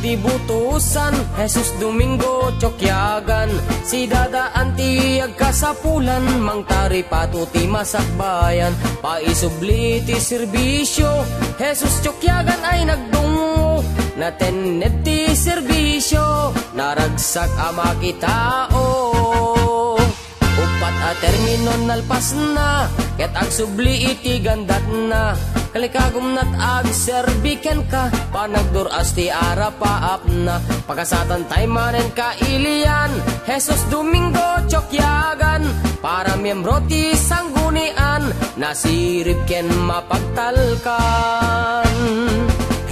kadibutusan, Jesus Domingo Chokyagan. Si dadaan ti agkasapulan, mang tari patuti masakbayan. Paisubli ti serbisyo, Jesus Chokyagan ay nagdungo. Natennet ti serbisyo, naragsak ama kitao. Upat a termino nalpas na, ket ag subli iti gandat na. Kalikagum nat ag serbiken ka, panagduras ti ara paap na. Pagkasatan tay manen ka ilian, Jesus Domingo Chokyagan. Para miyembro ti sanggunian, nasirip ken mapagtalkan.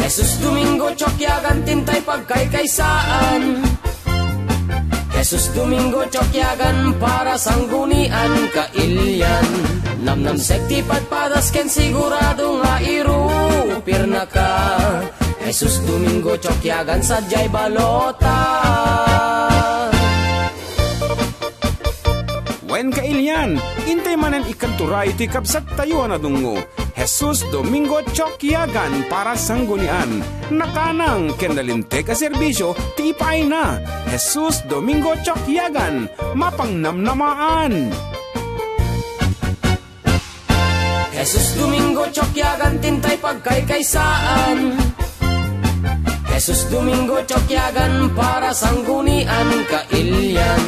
Jesus Domingo Chokyagan, tintay pagkaykaysaan. Jesus Domingo Chokyagan, para sanggunian kailyan. Namnam sekti padpadas ken sigurado nga irupir na ka. Jesus Domingo Chokyagan, sadyay balota. Wen kailyan, intay manan ikanturay ti kabsat tayo na dungo. Jesus Domingo Chokyagan, para sanggunian. Nakanang kendalinte ka serbisyo, ti ipay na. Jesus Domingo Chokyagan, mapangnamnamaan. Jesus Domingo Chokyagan, tintay pagkaykaysaan. Jesus Domingo Chokyagan, para sanggunian kailyan.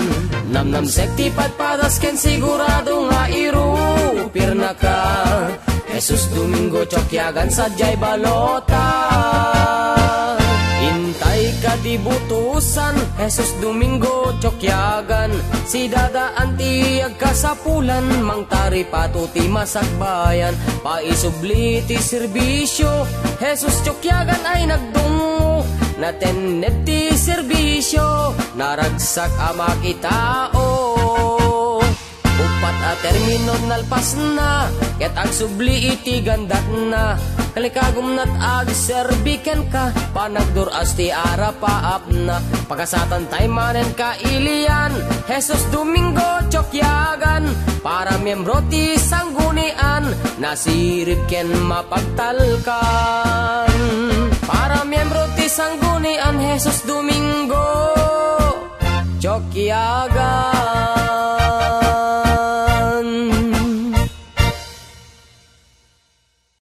Namnam sekti padpadas ken sigurado nga irupir na ka. Jesus Domingo Chokyagan, sadyay balota. Intay kadibutusan, Jesus Domingo Chokyagan. Si dadaan ti agkasapulan, mang tari patuti masakbayan. Paisubli ti serbisyo, Jesus Chokyagan ay nagdungo. Natennet ti serbisyo, naragsak ama kitao. Upat a termino nalpas na, ket ag subli iti gandat na. Kalikagum nat ag serbiken ka, panagduras ti ara paap na. Pagkasatan tay manen ka ilian, Jesus Domingo Chokyagan. Para miyembro ti sanggunian, nasirip ken mapagtalkan. Para miyembro ti sanggunian, Jesus Domingo Chokyagan.